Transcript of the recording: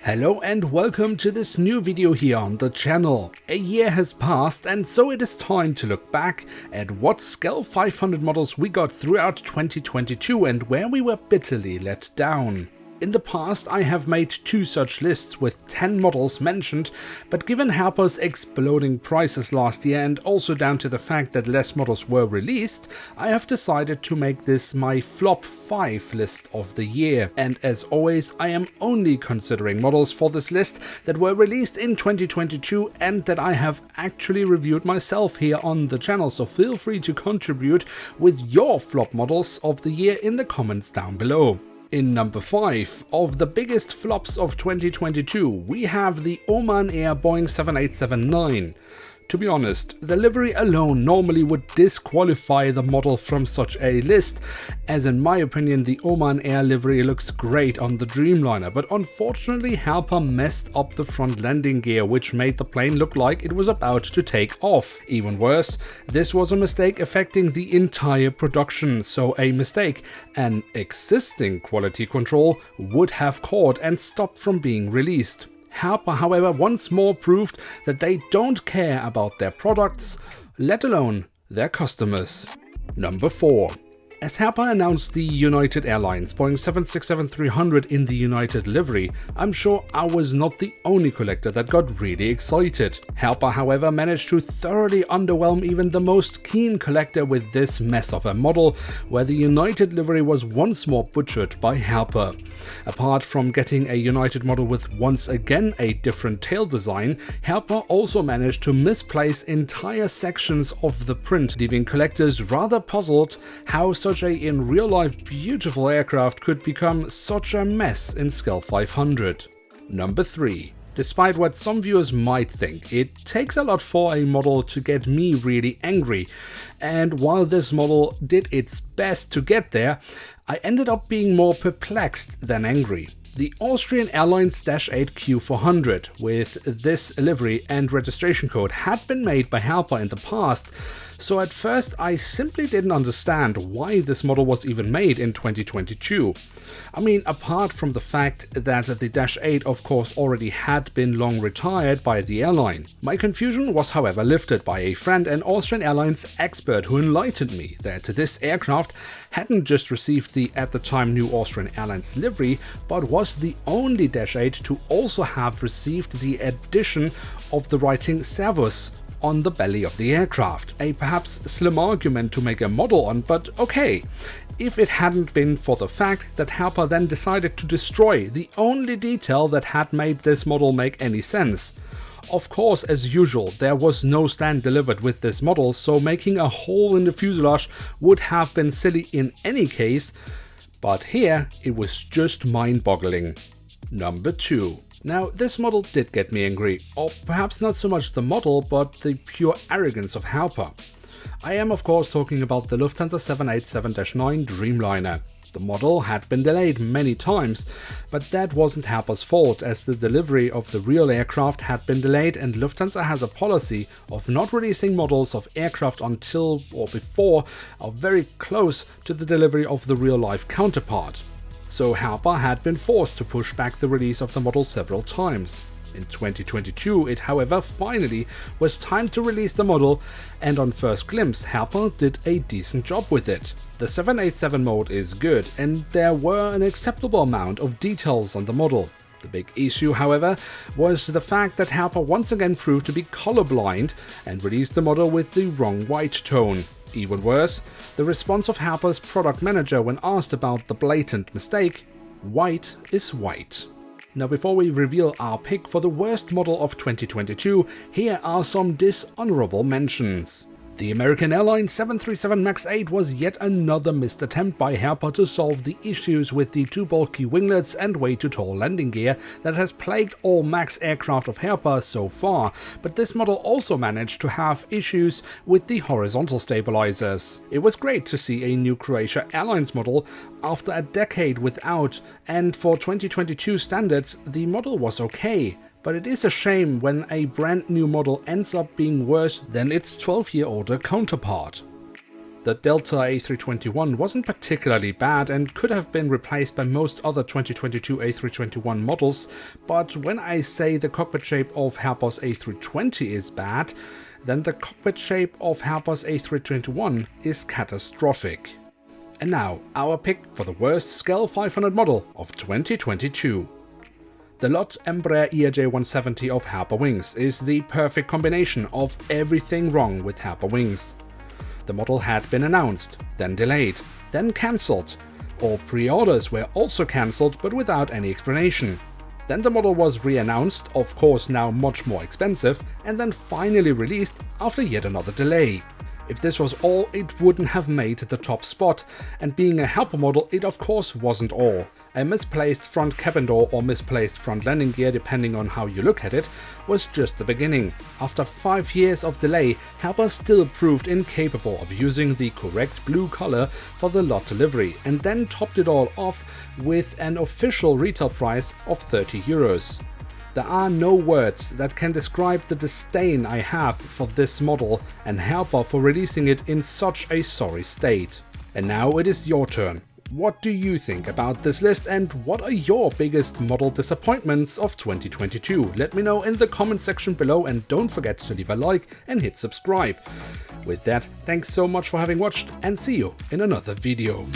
Hello and welcome to this new video here on the channel. A year has passed and so it is time to look back at what SKEL 500 models we got throughout 2022 and where we were bitterly let down. In the past I have made two such lists with 10 models mentioned, but given Herpa's exploding prices last year and also down to the fact that less models were released, I have decided to make this my flop 5 list of the year. And as always, I am only considering models for this list that were released in 2022 and that I have actually reviewed myself here on the channel, so feel free to contribute with your flop models of the year in the comments down below. In number 5 of the biggest flops of 2022, we have the Oman Air Boeing 787-9. To be honest, the livery alone normally would disqualify the model from such a list, as in my opinion the Oman Air livery looks great on the Dreamliner, but unfortunately Herpa messed up the front landing gear, which made the plane look like it was about to take off. Even worse, this was a mistake affecting the entire production, so a mistake an existing quality control would have caught and stopped from being released. Herpa, however, once more proved that they don't care about their products, let alone their customers. Number 4. As Herpa announced the United Airlines Boeing 767-300 in the United livery, I'm sure I was not the only collector that got really excited. Herpa, however, managed to thoroughly underwhelm even the most keen collector with this mess of a model, where the United livery was once more butchered by Herpa. Apart from getting a United model with once again a different tail design, Herpa also managed to misplace entire sections of the print, leaving collectors rather puzzled how such a in real life beautiful aircraft could become such a mess in SKEL 500. Number 3. Despite what some viewers might think, it takes a lot for a model to get me really angry, and while this model did its best to get there, I ended up being more perplexed than angry. The Austrian Airlines -8 Q400 with this livery and registration code had been made by Herpa in the past, so at first I simply didn't understand why this model was even made in 2022. I mean, apart from the fact that the -8 of course already had been long retired by the airline. My confusion was however lifted by a friend, an Austrian Airlines expert, who enlightened me that this aircraft hadn't just received the at the time new Austrian Airlines livery, but was the only -8 to also have received the addition of the writing Servus on the belly of the aircraft. A perhaps slim argument to make a model on, but okay, if it hadn't been for the fact that Herpa then decided to destroy the only detail that had made this model make any sense. Of course, as usual, there was no stand delivered with this model, so making a hole in the fuselage would have been silly in any case, but here it was just mind-boggling. Number 2. Now, this model did get me angry, or perhaps not so much the model, but the pure arrogance of Herpa. I am of course talking about the Lufthansa 787-9 Dreamliner. The model had been delayed many times, but that wasn't Herpa's fault, as the delivery of the real aircraft had been delayed, and Lufthansa has a policy of not releasing models of aircraft until or before are very close to the delivery of the real-life counterpart. So Herpa had been forced to push back the release of the model several times. In 2022, it however finally was time to release the model, and on first glimpse Herpa did a decent job with it. The 787 mode is good, and there were an acceptable amount of details on the model. The big issue, however, was the fact that Herpa once again proved to be colorblind and released the model with the wrong white tone. Even worse, the response of Herpa's product manager when asked about the blatant mistake: white is white. Now, before we reveal our pick for the worst model of 2022, here are some dishonorable mentions. The American Airlines 737 MAX 8 was yet another missed attempt by Herpa to solve the issues with the too bulky winglets and way too tall landing gear that has plagued all MAX aircraft of Herpa so far, but this model also managed to have issues with the horizontal stabilizers. It was great to see a new Croatia Airlines model after a decade without, and for 2022 standards the model was okay. But it is a shame when a brand new model ends up being worse than its 12-year-older counterpart. The Delta A321 wasn't particularly bad and could have been replaced by most other 2022 A321 models, but when I say the cockpit shape of Herpa's A320 is bad, then the cockpit shape of Herpa's A321 is catastrophic. And now, our pick for the worst SKEL 500 model of 2022. The LOT Embraer ERJ170 of Herpa Wings is the perfect combination of everything wrong with Herpa Wings. The model had been announced, then delayed, then cancelled, or pre-orders were also cancelled but without any explanation. Then the model was re-announced, of course now much more expensive, and then finally released after yet another delay. If this was all, it wouldn't have made the top spot, and being a Herpa model, it of course wasn't all. A misplaced front cabin door or misplaced front landing gear, depending on how you look at it, was just the beginning. After 5 years of delay, Herpa still proved incapable of using the correct blue color for the lot delivery, and then topped it all off with an official retail price of 30 euros. There are no words that can describe the disdain I have for this model and Herpa for releasing it in such a sorry state. And now it is your turn. What do you think about this list, and what are your biggest model disappointments of 2022? Let me know in the comment section below, and don't forget to leave a like and hit subscribe. With that, thanks so much for having watched, and see you in another video.